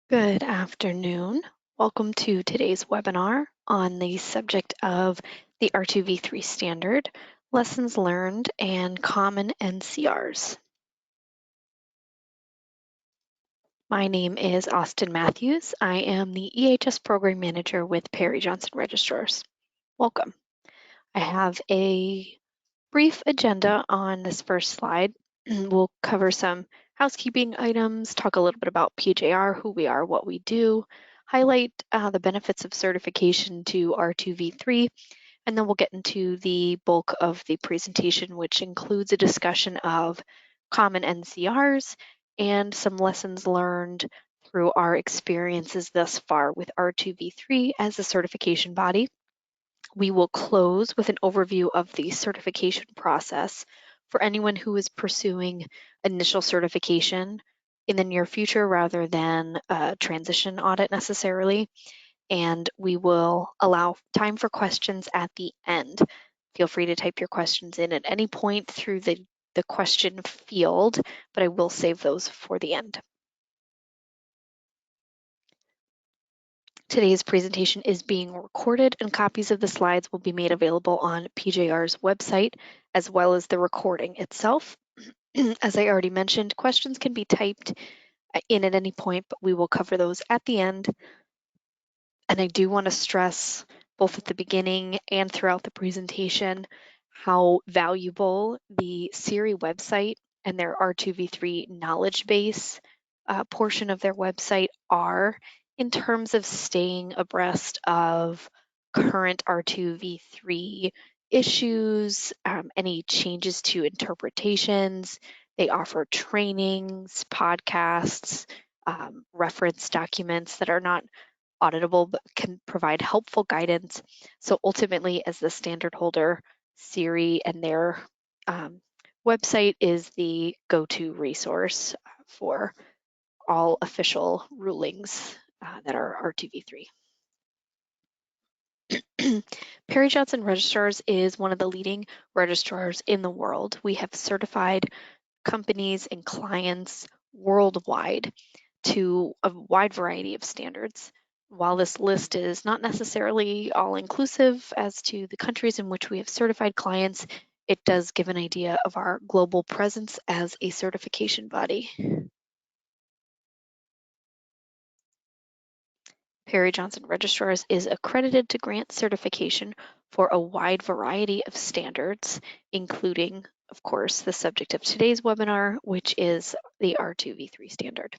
Good afternoon. Welcome to today's webinar on the subject of the R2V3 standard, lessons learned, and common NCRs. My name is Austin Matthews. I am the EHS Program Manager with Perry Johnson Registrars. Welcome. I have a brief agenda on this first slide. We'll cover some housekeeping items, talk a little bit about PJR, who we are, what we do, highlight the benefits of certification to R2V3, and then we'll get into the bulk of the presentation, which includes a discussion of common NCRs and some lessons learned through our experiences thus far with R2V3 as a certification body. We will close with an overview of the certification process for anyone who is pursuing initial certification in the near future rather than a transition audit necessarily. And we will allow time for questions at the end. Feel free to type your questions in at any point through the question field, but I will save those for the end. Today's presentation is being recorded and copies of the slides will be made available on PJR's website as well as the recording itself. As I already mentioned, questions can be typed in at any point, but we will cover those at the end. And I do want to stress both at the beginning and throughout the presentation how valuable the CIRI website and their R2V3 knowledge base portion of their website are in terms of staying abreast of current R2V3 issues, any changes to interpretations. They offer trainings, podcasts, reference documents that are not auditable but can provide helpful guidance. So ultimately, as the standard holder, CIRI and their website is the go-to resource for all official rulings that are R2V3. Perry Johnson Registrars is one of the leading registrars in the world. We have certified companies and clients worldwide to a wide variety of standards. While this list is not necessarily all-inclusive as to the countries in which we have certified clients, it does give an idea of our global presence as a certification body. Perry Johnson Registrars is accredited to grant certification for a wide variety of standards, including, of course, the subject of today's webinar, which is the R2V3 standard.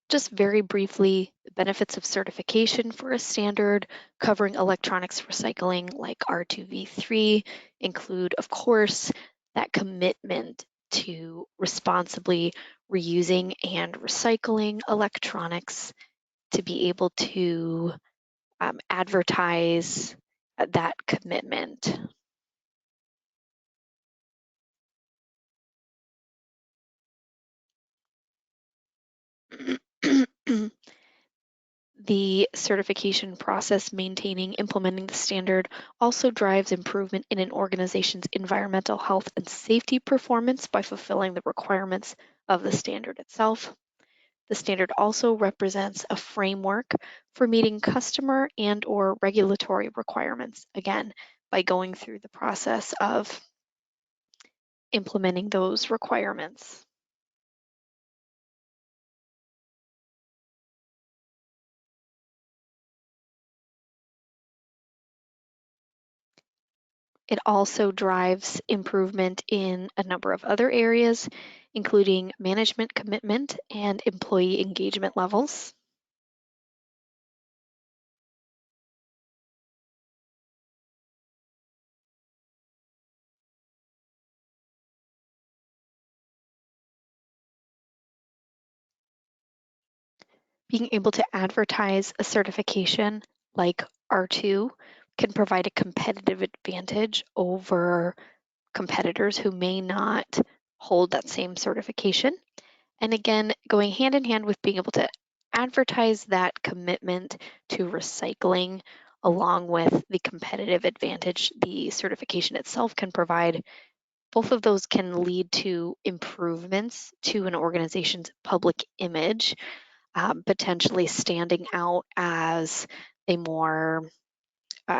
Just very briefly, the benefits of certification for a standard covering electronics recycling like R2V3 include, of course, that commitment to responsibly reusing and recycling electronics, to be able to advertise that commitment. The certification process maintaining, implementing the standard also drives improvement in an organization's environmental health and safety performance by fulfilling the requirements of the standard itself. The standard also represents a framework for meeting customer and/or regulatory requirements, again, by going through the process of implementing those requirements. It also drives improvement in a number of other areas, including management commitment and employee engagement levels. Being able to advertise a certification like R2 can provide a competitive advantage over competitors who may not hold that same certification. And again, going hand in hand with being able to advertise that commitment to recycling along with the competitive advantage the certification itself can provide, Both of those can lead to improvements to an organization's public image, potentially standing out as a more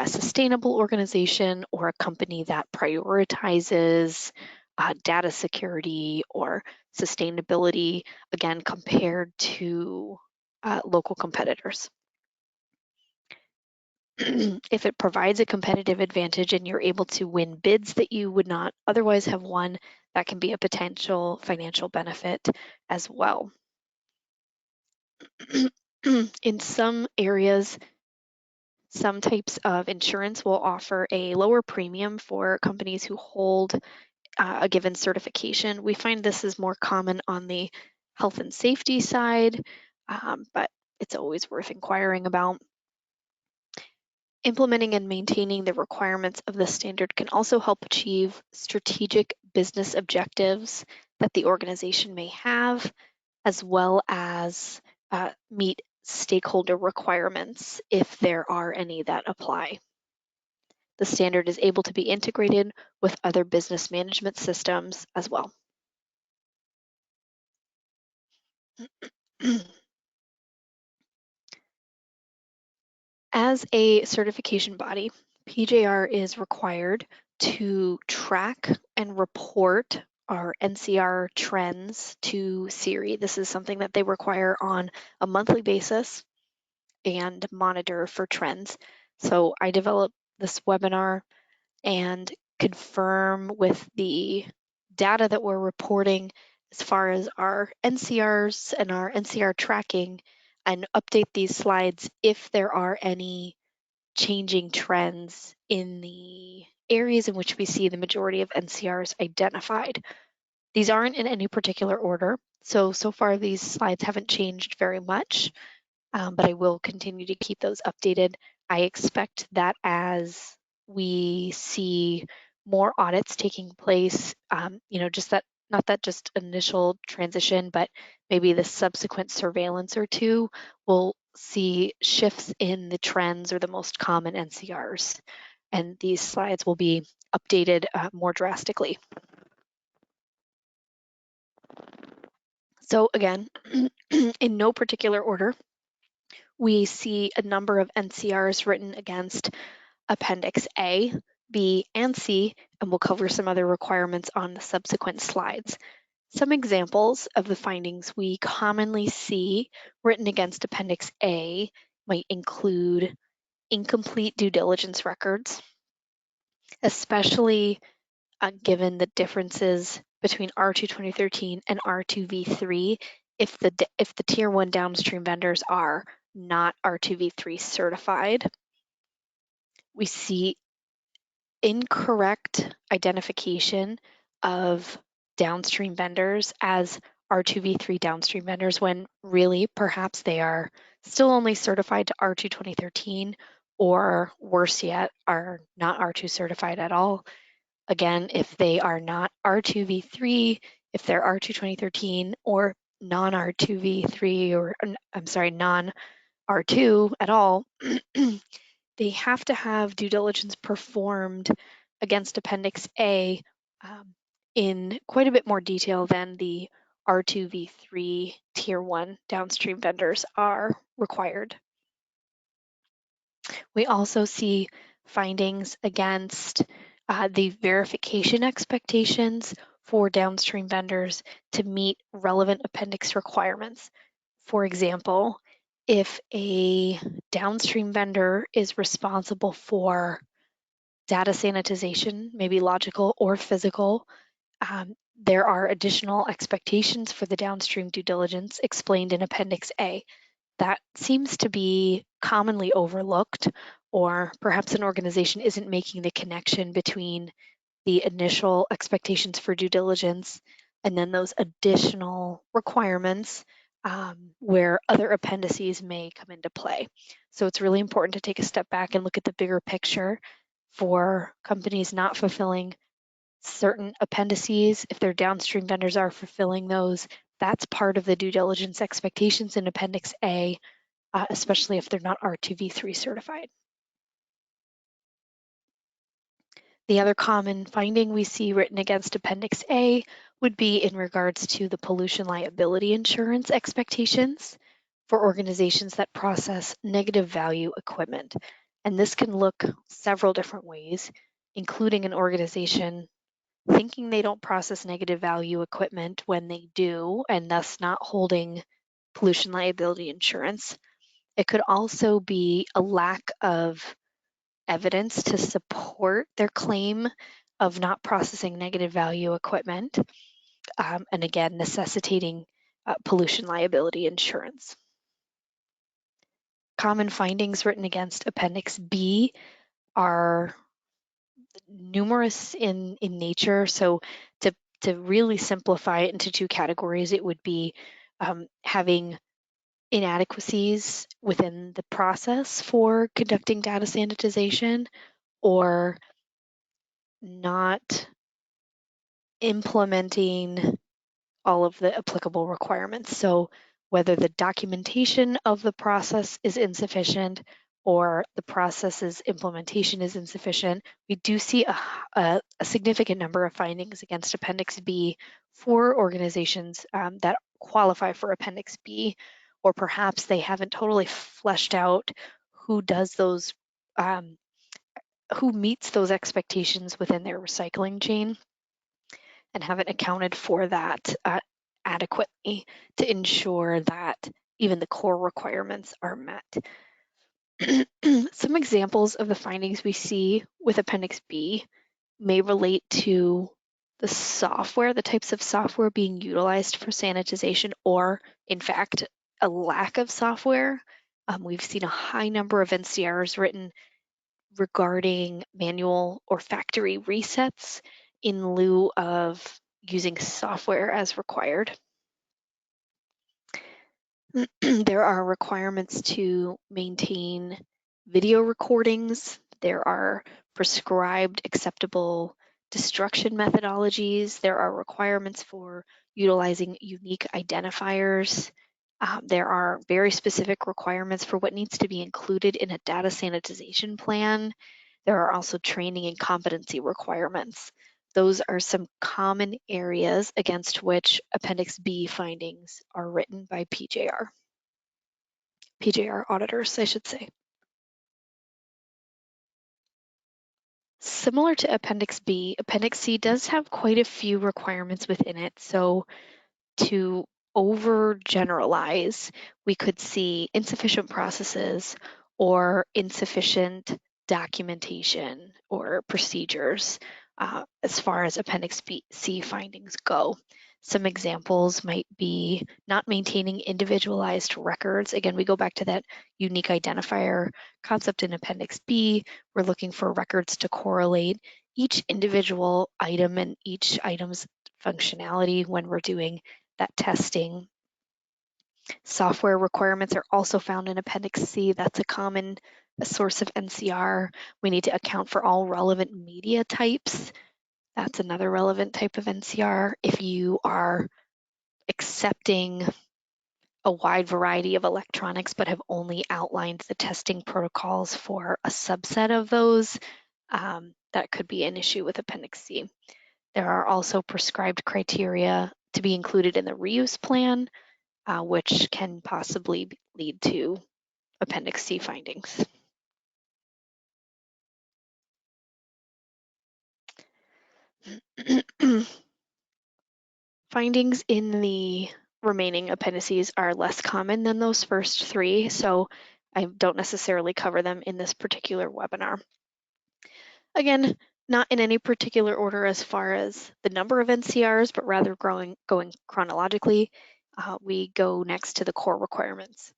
sustainable organization or a company that prioritizes data security or sustainability, again, compared to local competitors. If it provides a competitive advantage and you're able to win bids that you would not otherwise have won, that can be a potential financial benefit as well. In some areas, some types of insurance will offer a lower premium for companies who hold a given certification. We find this is more common on the health and safety side, but it's always worth inquiring about. Implementing and maintaining the requirements of the standard can also help achieve strategic business objectives that the organization may have, as well as meet stakeholder requirements if there are any that apply. The standard is able to be integrated with other business management systems as well. As a certification body, PJR is required to track and report our NCR Trends to CIRI. This is something that they require on a monthly basis and monitor for trends. So I developed this webinar and confirm with the data that we're reporting as far as our NCRs and our NCR tracking, and update these slides if there are any changing trends in the areas in which we see the majority of NCRs identified. These aren't in any particular order, so far these slides haven't changed very much, but I will continue to keep those updated. I expect that as we see more audits taking place, just that, not that just initial transition, but maybe the subsequent surveillance or two, we'll see shifts in the trends or the most common NCRs. And these slides will be updated more drastically. So again, in no particular order, we see a number of NCRs written against Appendix A, B, and C, and we'll cover some other requirements on the subsequent slides. Some examples of the findings we commonly see written against Appendix A might include incomplete due diligence records, especially given the differences between R2 2013 and R2V3 if the Tier 1 downstream vendors are not R2V3 certified. We see incorrect identification of downstream vendors as R2V3 downstream vendors when really perhaps they are still only certified to R2 2013, or worse yet, are not R2 certified at all. Again, if they are not R2V3, if they're R2 2013 or non-R2V3, or I'm sorry, non-R2 at all, they have to have due diligence performed against Appendix A in quite a bit more detail than the R2V3 Tier 1 downstream vendors are required. We also see findings against the verification expectations for downstream vendors to meet relevant appendix requirements. For example, if a downstream vendor is responsible for data sanitization, maybe logical or physical, there are additional expectations for the downstream due diligence explained in Appendix A. That seems to be commonly overlooked, or perhaps an organization isn't making the connection between the initial expectations for due diligence and then those additional requirements where other appendices may come into play. So it's really important to take a step back and look at the bigger picture for companies not fulfilling certain appendices. If their downstream vendors are fulfilling those, that's part of the due diligence expectations in Appendix A, especially if they're not R2V3 certified. The other common finding we see written against Appendix A would be in regards to the pollution liability insurance expectations for organizations that process negative value equipment. And this can look several different ways, including an organization thinking they don't process negative value equipment when they do, and thus not holding pollution liability insurance. It could also be a lack of evidence to support their claim of not processing negative value equipment, and again, necessitating pollution liability insurance. Common findings written against Appendix B are numerous in nature. So to really simplify it into two categories, it would be having inadequacies within the process for conducting data sanitization, or not implementing all of the applicable requirements. So whether the documentation of the process is insufficient or the process's implementation is insufficient, we do see a significant number of findings against Appendix B for organizations that qualify for Appendix B, or perhaps they haven't totally fleshed out who does those, who meets those expectations within their recycling chain, and haven't accounted for that adequately to ensure that even the core requirements are met. Some examples of the findings we see with Appendix B may relate to the software, the types of software being utilized for sanitization, or in fact, a lack of software. We've seen a high number of NCRs written regarding manual or factory resets in lieu of using software as required. There are requirements to maintain video recordings. There are prescribed acceptable destruction methodologies. There are requirements for utilizing unique identifiers. There are very specific requirements for what needs to be included in a data sanitization plan. There are also training and competency requirements. Those are some common areas against which Appendix B findings are written by PJR auditors, I should say. Similar to Appendix B, Appendix C does have quite a few requirements within it. So to overgeneralize, we could see insufficient processes or insufficient documentation or procedures as far as Appendix C findings go. Some examples might be not maintaining individualized records. Again, we go back to that unique identifier concept in Appendix B. We're looking for records to correlate each individual item and each item's functionality when we're doing that testing. Software requirements are also found in Appendix C. That's a common source of NCR. We need to account for all relevant media types. That's another relevant type of NCR. If you are accepting a wide variety of electronics but have only outlined the testing protocols for a subset of those, that could be an issue with Appendix C. There are also prescribed criteria to be included in the reuse plan, which can possibly lead to Appendix C findings. Findings in the remaining appendices are less common than those first three, so I don't necessarily cover them in this particular webinar. Again, not in any particular order as far as the number of NCRs, but rather going chronologically. We go next to the core requirements.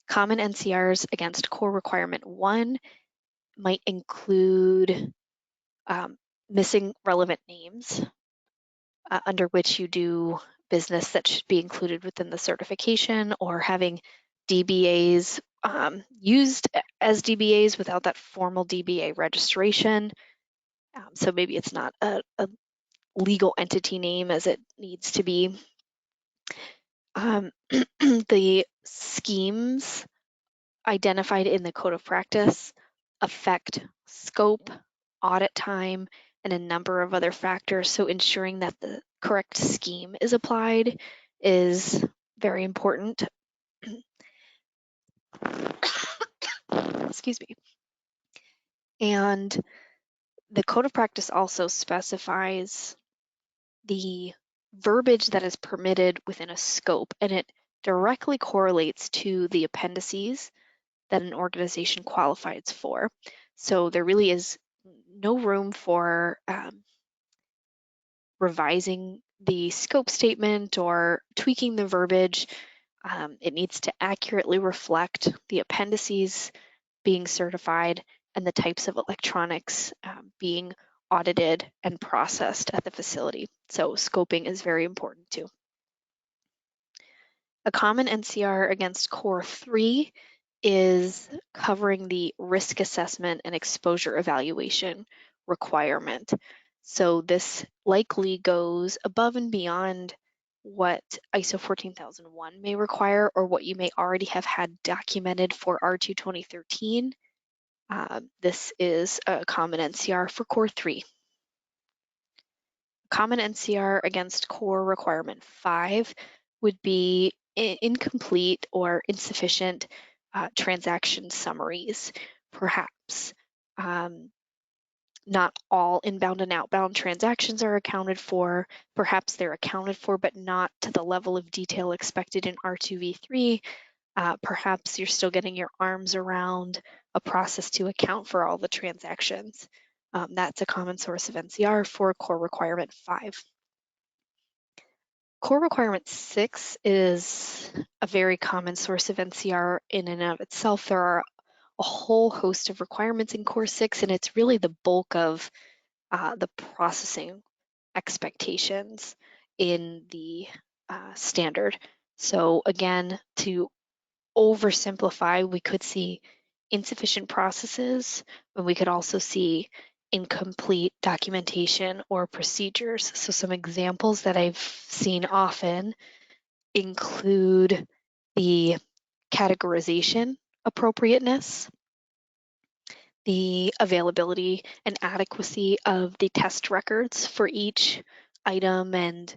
Common NCRs against core requirement 1 might include missing relevant names under which you do business that should be included within the certification, or having DBAs used as DBAs without that formal DBA registration. So maybe it's not a legal entity name as it needs to be. The schemes identified in the code of practice affect scope, audit time, and a number of other factors. So ensuring that the correct scheme is applied is very important. Excuse me. And the code of practice also specifies the verbiage that is permitted within a scope, and it directly correlates to the appendices that an organization qualifies for. So there really is no room for revising the scope statement or tweaking the verbiage. It needs to accurately reflect the appendices being certified and the types of electronics being audited and processed at the facility. So scoping is very important too. A common NCR against Core 3 is covering the risk assessment and exposure evaluation requirement. So this likely goes above and beyond what ISO 14001 may require or what you may already have had documented for R2 2013. This is a common NCR for Core 3. Common NCR against Core Requirement 5 would be incomplete or insufficient transaction summaries, perhaps. Not all inbound and outbound transactions are accounted for. Perhaps they're accounted for, but not to the level of detail expected in R2V3. Perhaps you're still getting your arms around a process to account for all the transactions. That's a common source of NCR for Core Requirement 5. Core Requirement 6 is a very common source of NCR in and of itself. There are a whole host of requirements in Core 6, and it's really the bulk of the processing expectations in the standard. So again, to oversimplify, we could see insufficient processes, but we could also see incomplete documentation or procedures. So some examples that I've seen often include the categorization appropriateness, the availability and adequacy of the test records for each item and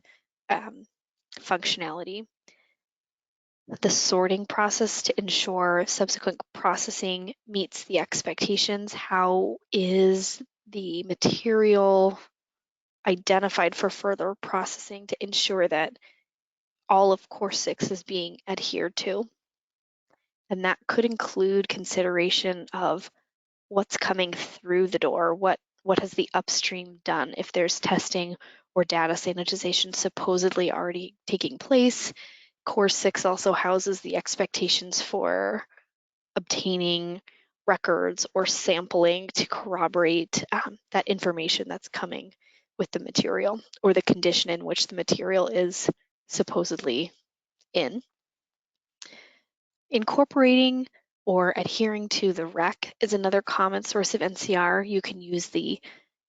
functionality, the sorting process to ensure subsequent processing meets the expectations. How is the material identified for further processing to ensure that all of Core 6 is being adhered to? And that could include consideration of what's coming through the door, what has the upstream done, if there's testing or data sanitization supposedly already taking place. Core 6 also houses the expectations for obtaining records or sampling to corroborate that information that's coming with the material or the condition in which the material is supposedly in. Incorporating or adhering to the REC is another common source of NCR. You can use the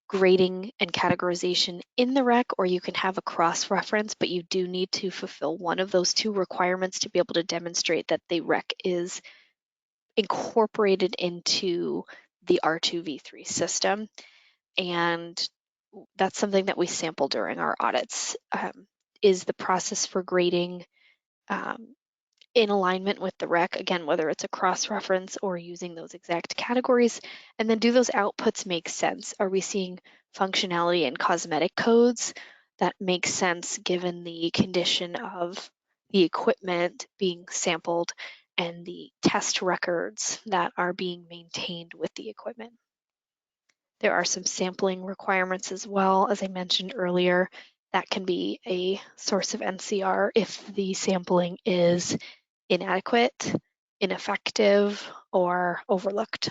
grading and categorization in the REC, or you can have a cross-reference, but you do need to fulfill one of those two requirements to be able to demonstrate that the REC is incorporated into the R2V3 system. And that's something that we sample during our audits, is the process for grading in alignment with the REC, again, whether it's a cross-reference or using those exact categories, and then do those outputs make sense? Are we seeing functionality and cosmetic codes that make sense given the condition of the equipment being sampled and the test records that are being maintained with the equipment? There are some sampling requirements as well, as I mentioned earlier. That can be a source of NCR if the sampling is inadequate, ineffective, or overlooked.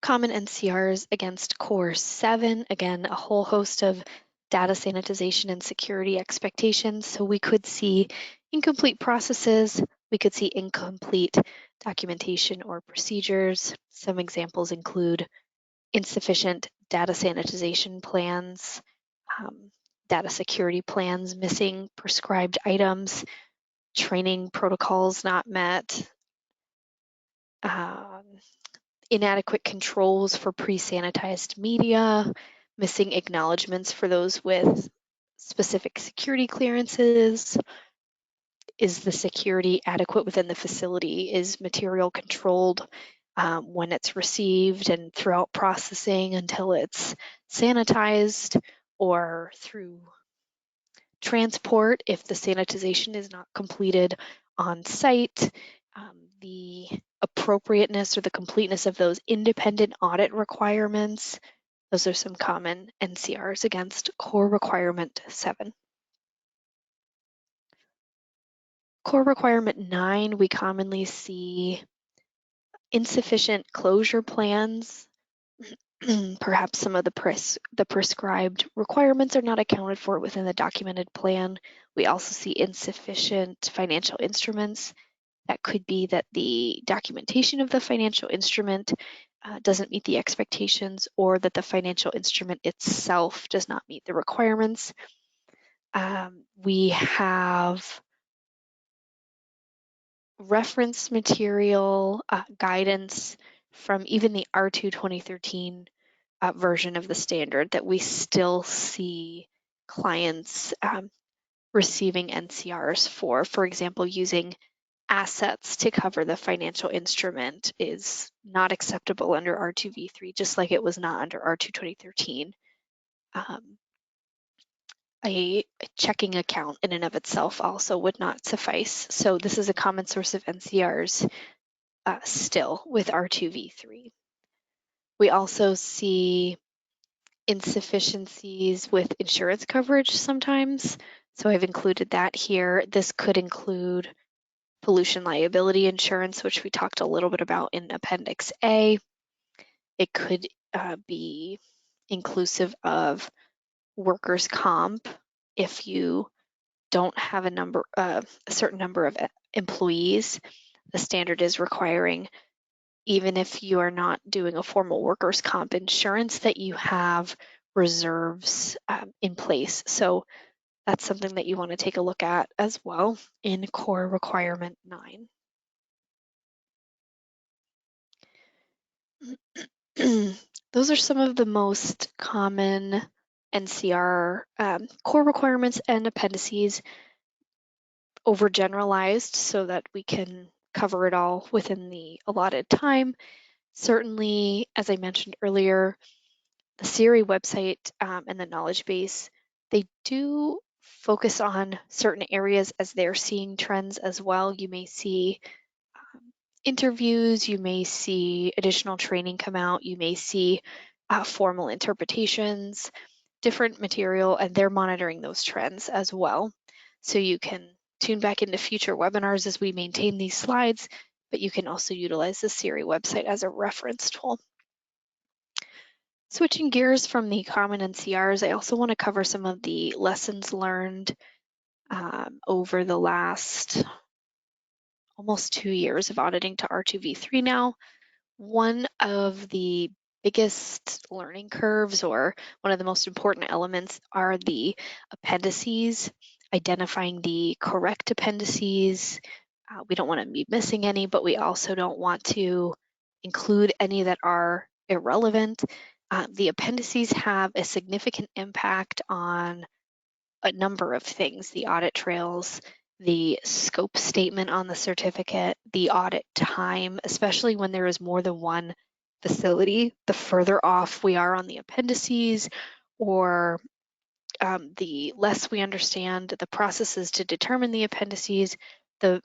Common NCRs against Core 7, again, a whole host of data sanitization and security expectations. So we could see incomplete processes, we could see incomplete documentation or procedures. Some examples include insufficient data sanitization plans, data security plans, missing prescribed items, training protocols not met, inadequate controls for pre-sanitized media, missing acknowledgments for those with specific security clearances. Is the security adequate within the facility? Is material controlled when it's received and throughout processing until it's sanitized, or through transport if the sanitization is not completed on site? The appropriateness or the completeness of those independent audit requirements. Those are some common NCRs against Core Requirement 7. Core Requirement 9, we commonly see insufficient closure plans. Perhaps some of the prescribed requirements are not accounted for within the documented plan. We also see insufficient financial instruments. That could be that the documentation of the financial instrument doesn't meet the expectations, or that the financial instrument itself does not meet the requirements. We have reference material guidance from even the R2 2013 version of the standard that we still see clients receiving NCRs for. For example, using assets to cover the financial instrument is not acceptable under R2V3, just like it was not under R2 2013. A checking account in and of itself also would not suffice. So this is a common source of NCRs still with R2V3. We also see insufficiencies with insurance coverage sometimes. So I've included that here. This could include pollution liability insurance, which we talked a little bit about in Appendix A. It could be inclusive of workers' comp if you don't have a certain number of employees. The standard is requiring, even if you are not doing a formal workers' comp insurance, that you have reserves in place. So that's something that you want to take a look at as well in Core Requirement 9. Those are some of the most common NCR core requirements and appendices, overgeneralized so that we can cover it all within the allotted time. Certainly, as I mentioned earlier, the CRE website and the knowledge base, they do focus on certain areas as they're seeing trends as well. You may see interviews, you may see additional training come out, you may see formal interpretations, different material, and they're monitoring those trends as well. So you can tune back into future webinars as we maintain these slides, but you can also utilize the CRE website as a reference tool. Switching gears from the common NCRs, I also want to cover some of the lessons learned over the last almost 2 years of auditing to R2V3 now. One of the biggest learning curves, or one of the most important elements, are the appendices, identifying the correct appendices. We don't want to be missing any, but we also don't want to include any that are irrelevant. The appendices have a significant impact on a number of things: the audit trails, the scope statement on the certificate, the audit time, especially when there is more than one facility. The further off we are on the appendices, or the less we understand the processes to determine the appendices, the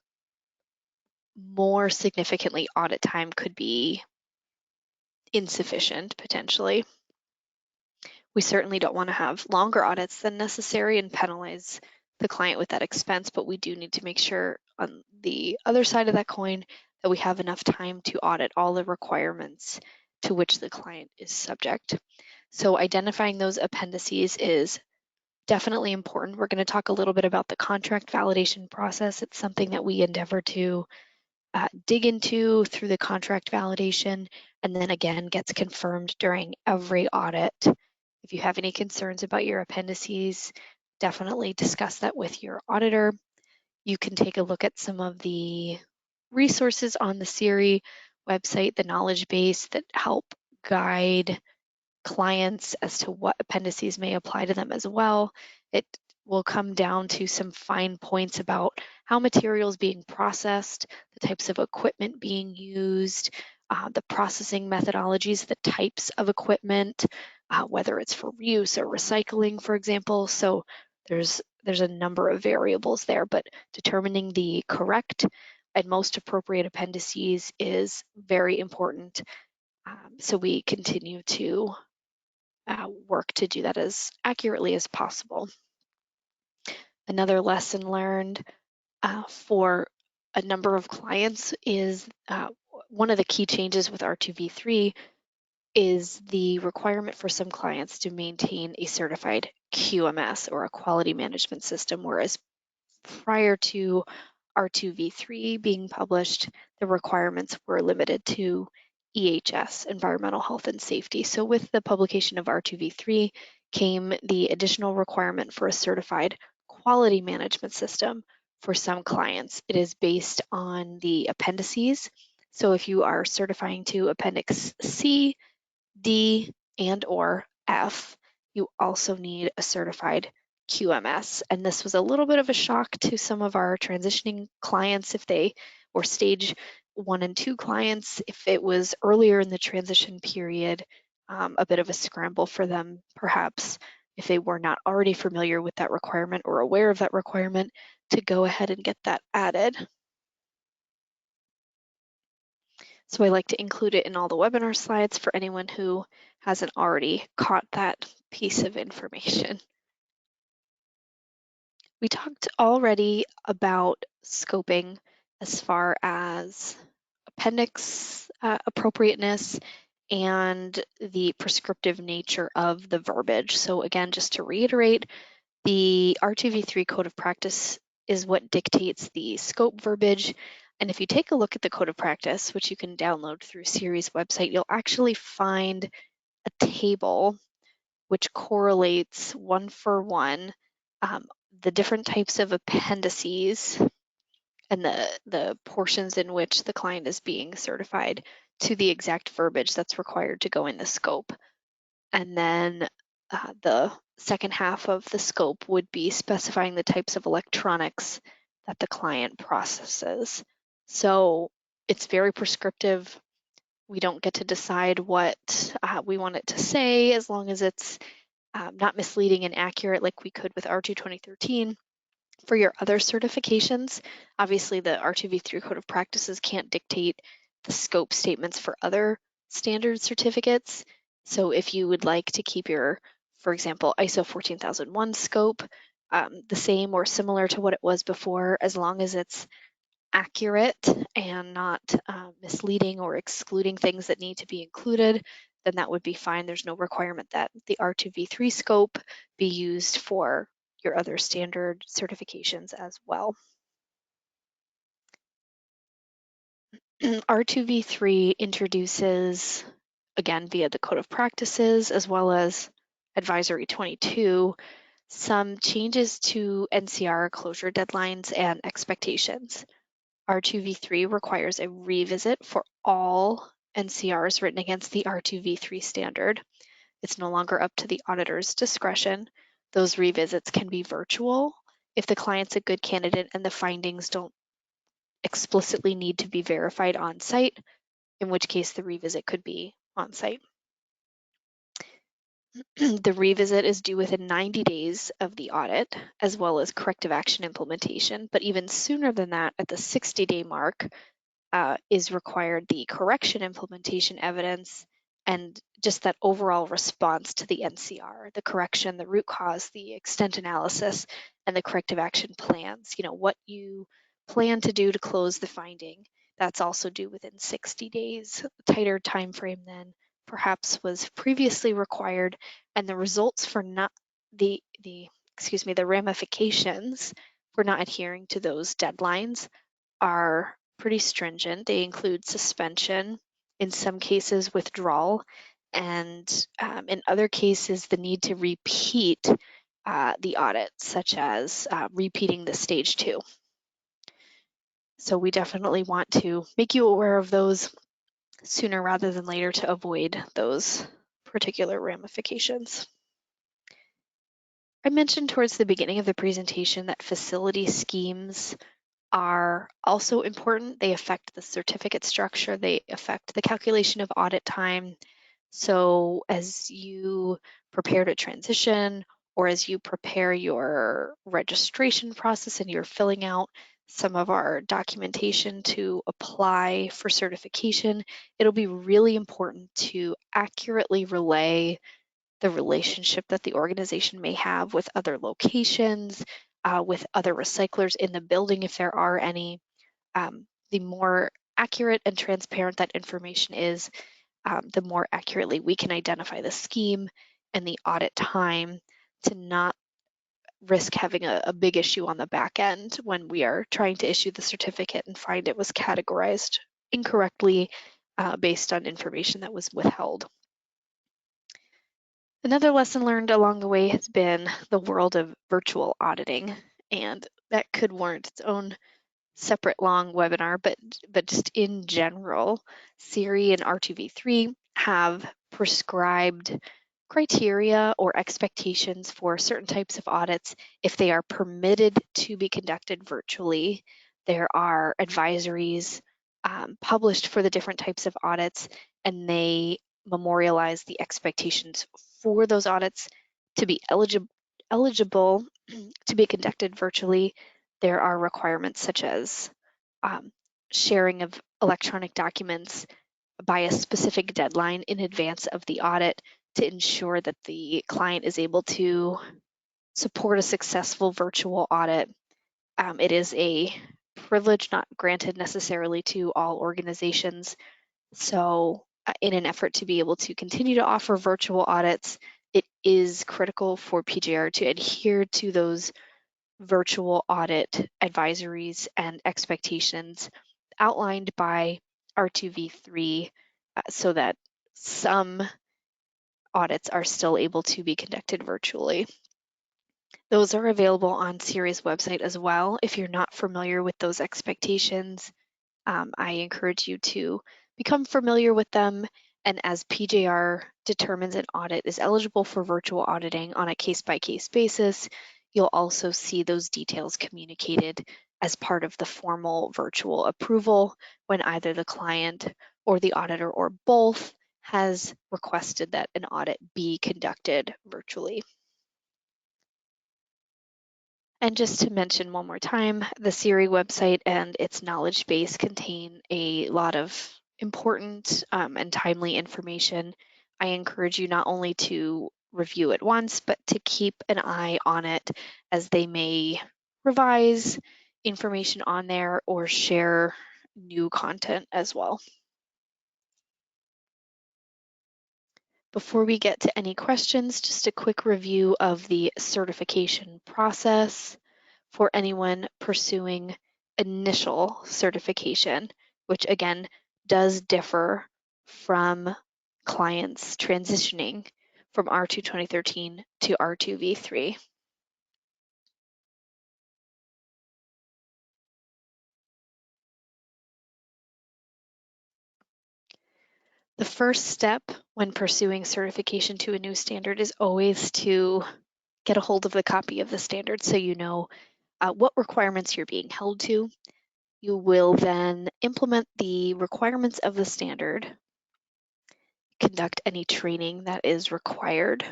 more significantly audit time could be insufficient potentially. We certainly don't want to have longer audits than necessary and penalize the client with that expense, but we do need to make sure on the other side of that coin that we have enough time to audit all the requirements to which the client is subject. So identifying those appendices is definitely important. We're going to talk a little bit about the contract validation process. It's something that we endeavor to dig into through the contract validation, and then again gets confirmed during every audit. If you have any concerns about your appendices, definitely discuss that with your auditor. You can take a look at some of the resources on the CRE. website, the knowledge base that help guide clients as to what appendices may apply to them as well. It will come down to some fine points about how material is being processed, the types of equipment being used, the processing methodologies, the types of equipment, whether it's for reuse or recycling, for example. So there's a number of variables there, but determining the correct and most appropriate appendices is very important. So we continue to work to do that as accurately as possible. Another lesson learned for a number of clients is one of the key changes with R2V3 is the requirement for some clients to maintain a certified QMS or a quality management system, whereas prior to R2V3 being published, the requirements were limited to EHS, environmental health and safety. So with the publication of R2V3 came the additional requirement for a certified quality management system for some clients. It is based on the appendices. So if you are certifying to Appendix C, D, and or F, you also need a certified QMS. And this was a little bit of a shock to some of our transitioning clients if they were stage 1 and 2 clients. If it was earlier in the transition period, a bit of a scramble for them, perhaps, if they were not already familiar with that requirement or aware of that requirement, to go ahead and get that added. So I like to include it in all the webinar slides for anyone who hasn't already caught that piece of information. We talked already about scoping as far as appendix appropriateness and the prescriptive nature of the verbiage. So again, just to reiterate, the R2V3 Code of Practice is what dictates the scope verbiage. And if you take a look at the Code of Practice, which you can download through Siri's website, you'll actually find a table which correlates one for one the different types of appendices and the portions in which the client is being certified to the exact verbiage that's required to go in the scope. And then the second half of the scope would be specifying the types of electronics that the client processes. So it's very prescriptive. We don't get to decide what we want it to say as long as it's not misleading and accurate like we could with R2 2013. For your other certifications, obviously the R2V3 Code of Practices can't dictate the scope statements for other standard certificates. So if you would like to keep your, for example, ISO 14001 scope the same or similar to what it was before, as long as it's accurate and not misleading or excluding things that need to be included, then that would be fine. There's no requirement that the R2V3 scope be used for your other standard certifications as well. R2V3 introduces, again, via the Code of Practices, as well as Advisory 22, some changes to NCR closure deadlines and expectations. R2V3 requires a revisit for all NCRs written against the R2V3 standard. It's no longer up to the auditor's discretion. Those revisits can be virtual if the client's a good candidate and the findings don't explicitly need to be verified on site, in which case the revisit could be on site. The revisit is due within 90 days of the audit, as well as corrective action implementation, but even sooner than that, at the 60-day mark, is required the correction implementation evidence and just that overall response to the NCR, the correction, the root cause, the extent analysis, and the corrective action plans. You know, what you plan to do to close the finding, that's also due within 60 days. A tighter time frame than perhaps was previously required, and the results for not the ramifications for not adhering to those deadlines are pretty stringent. They include suspension, in some cases withdrawal, and in other cases the need to repeat the audit, such as repeating the stage 2. So we definitely want to make you aware of those sooner rather than later to avoid those particular ramifications. I mentioned towards the beginning of the presentation that facility schemes are also important. They affect the certificate structure, they affect the calculation of audit time. So as you prepare to transition or as you prepare your registration process and you're filling out some of our documentation to apply for certification, it'll be really important to accurately relay the relationship that the organization may have with other locations, with other recyclers in the building if there are any. The more accurate and transparent that information is, the more accurately we can identify the scheme and the audit time to not risk having a big issue on the back end when we are trying to issue the certificate and find it was categorized incorrectly based on information that was withheld. Another lesson learned along the way has been the world of virtual auditing, and that could warrant its own separate long webinar, but just in general, CIRI and R2V3 have prescribed criteria or expectations for certain types of audits if they are permitted to be conducted virtually. There are advisories published for the different types of audits, and they memorialize the expectations for those audits to be eligible to be conducted virtually. There are requirements such as sharing of electronic documents by a specific deadline in advance of the audit to ensure that the client is able to support a successful virtual audit. It is a privilege not granted necessarily to all organizations. So in an effort to be able to continue to offer virtual audits, it is critical for PJR to adhere to those virtual audit advisories and expectations outlined by R2V3 so that some audits are still able to be conducted virtually. Those are available on CIRI's website as well. If you're not familiar with those expectations, I encourage you to become familiar with them. And as PJR determines an audit is eligible for virtual auditing on a case-by-case basis, you'll also see those details communicated as part of the formal virtual approval when either the client or the auditor or both has requested that an audit be conducted virtually. And just to mention one more time, the CIRI website and its knowledge base contain a lot of important and timely information. I encourage you not only to review it once, but to keep an eye on it as they may revise information on there or share new content as well. Before we get to any questions, just a quick review of the certification process for anyone pursuing initial certification, which again does differ from clients transitioning from R2 2013 to R2V3. The first step when pursuing certification to a new standard is always to get a hold of the copy of the standard so you know what requirements you're being held to. You will then implement the requirements of the standard, conduct any training that is required,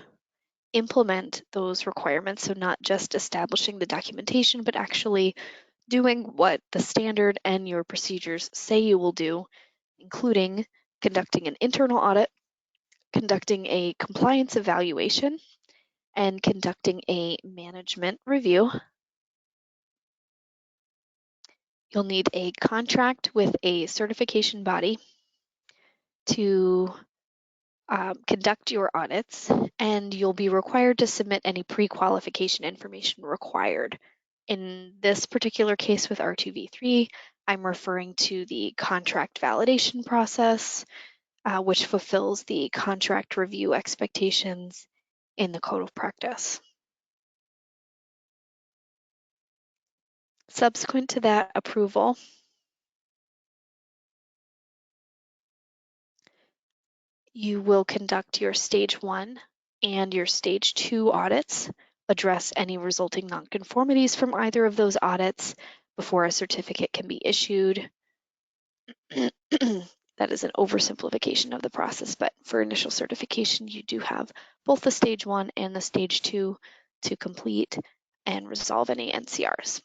implement those requirements, so not just establishing the documentation, but actually doing what the standard and your procedures say you will do, including conducting an internal audit, conducting a compliance evaluation, and conducting a management review. You'll need a contract with a certification body to conduct your audits, and you'll be required to submit any pre-qualification information required. In this particular case with R2V3, I'm referring to the contract validation process, which fulfills the contract review expectations in the Code of Practice. Subsequent to that approval, You will conduct your stage 1 and your stage 2 audits, address any resulting nonconformities from either of those audits before a certificate can be issued. That is an oversimplification of the process, but for initial certification, you do have both the stage 1 and the stage 2 to complete and resolve any NCRs.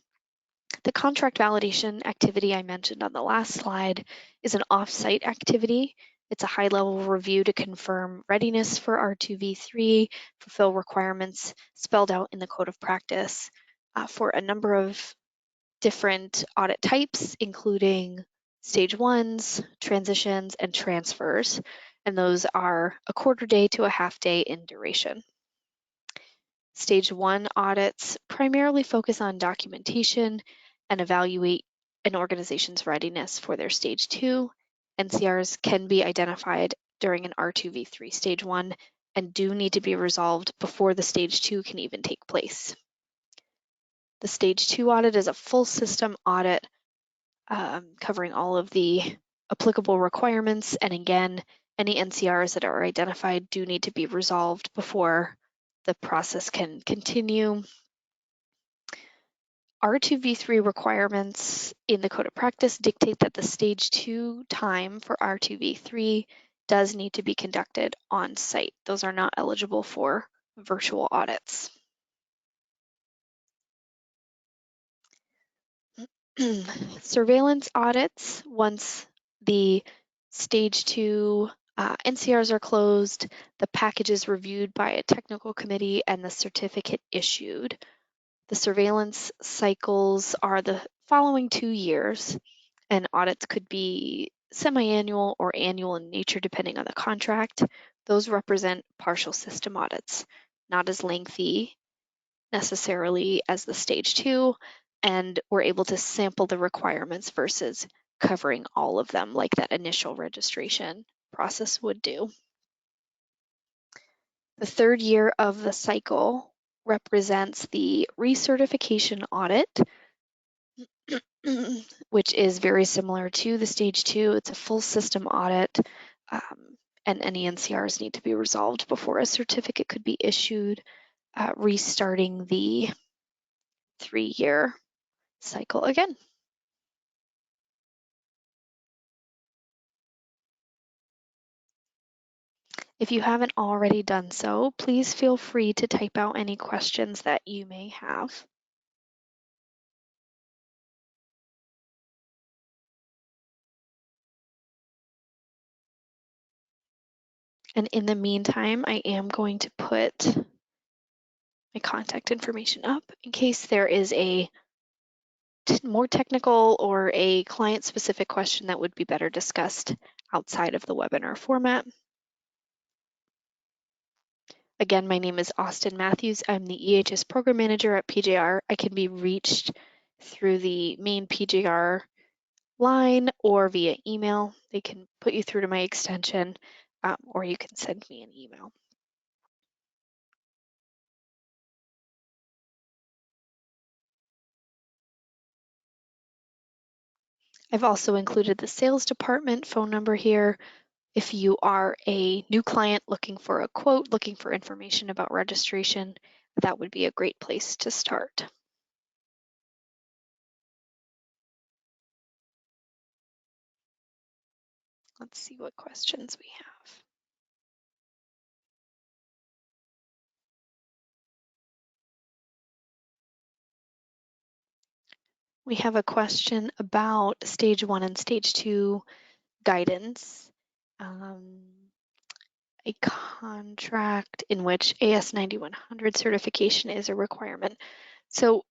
The contract validation activity I mentioned on the last slide is an off-site activity. It's a high-level review to confirm readiness for R2V3, fulfill requirements spelled out in the code of practice for a number of different audit types, including stage 1s, transitions, and transfers. And those are a quarter day to a half day in duration. Stage 1 audits primarily focus on documentation and evaluate an organization's readiness for their stage 2. NCRs can be identified during an R2V3 stage 1 and do need to be resolved before the stage 2 can even take place. The stage 2 audit is a full system audit covering all of the applicable requirements, and again, any NCRs that are identified do need to be resolved before the process can continue. R2V3 requirements in the code of practice dictate that the stage 2 time for R2V3 does need to be conducted on site. Those are not eligible for virtual audits. Surveillance audits, once the stage 2 NCRs are closed, the package is reviewed by a technical committee and the certificate issued. The surveillance cycles are the following 2 years, and audits could be semi-annual or annual in nature depending on the contract. Those represent partial system audits, not as lengthy necessarily as the stage 2, and we're able to sample the requirements versus covering all of them like that initial registration process would do. The 3rd year of the cycle represents the recertification audit, which is very similar to the stage 2. It's a full system audit, and any NCRs need to be resolved before a certificate could be issued, restarting the 3-year cycle again. If you haven't already done so, please feel free to type out any questions that you may have. And in the meantime, I am going to put my contact information up in case there is a more technical or a client-specific question that would be better discussed outside of the webinar format. Again, my name is Austin Matthews. I'm the EHS Program Manager at PJR. I can be reached through the main PJR line or via email. They can put you through to my extension, or you can send me an email. I've also included the sales department phone number here. If you are a new client looking for a quote, looking for information about registration, that would be a great place to start. Let's see what questions we have. We have a question about stage 1 and stage 2 guidance. A contract in which AS 9100 certification is a requirement. So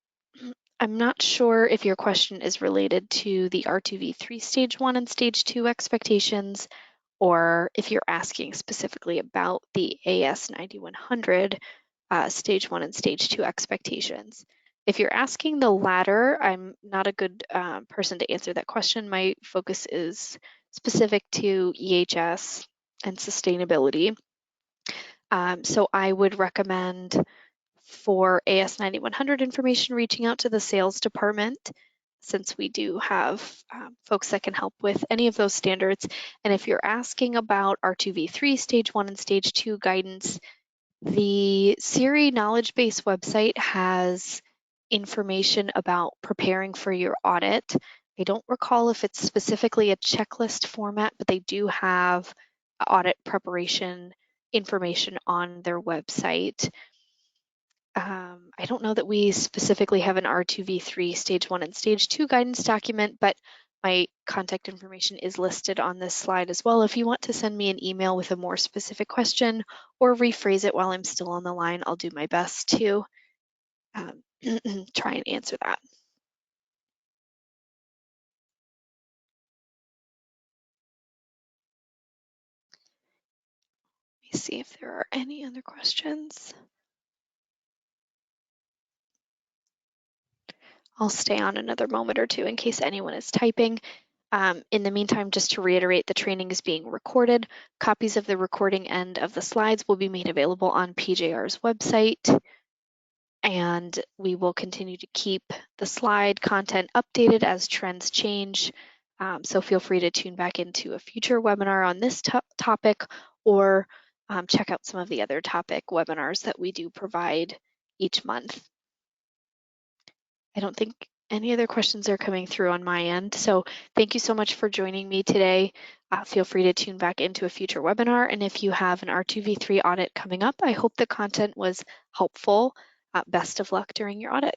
I'm not sure if your question is related to the R2V3 stage 1 and stage 2 expectations, or if you're asking specifically about the AS 9100 stage 1 and stage 2 expectations. If you're asking the latter, I'm not a good person to answer that question. My focus is specific to EHS and sustainability. So I would recommend for AS 9100 information reaching out to the sales department. since we do have folks that can help with any of those standards. And if you're asking about R2V3 Stage 1 and Stage 2 guidance, the CIRI Knowledge Base website has information about preparing for your audit. I don't recall if it's specifically a checklist format, but they do have audit preparation information on their website. I don't know that we specifically have an R2V3 Stage 1 and Stage 2 guidance document, but my contact information is listed on this slide as well. If you want to send me an email with a more specific question or rephrase it while I'm still on the line, I'll do my best to try and answer that. Let me see if there are any other questions. I'll stay on another moment or two in case anyone is typing. In the meantime, just to reiterate, the training is being recorded. Copies of the recording and of the slides will be made available on PJR's website. And we will continue to keep the slide content updated as trends change. So feel free to tune back into a future webinar on this topic, or check out some of the other topic webinars that we do provide each month. I don't think any other questions are coming through on my end. So thank you so much for joining me today. Feel free to tune back into a future webinar. And if you have an R2V3 audit coming up, I hope the content was helpful. Best of luck during your audit.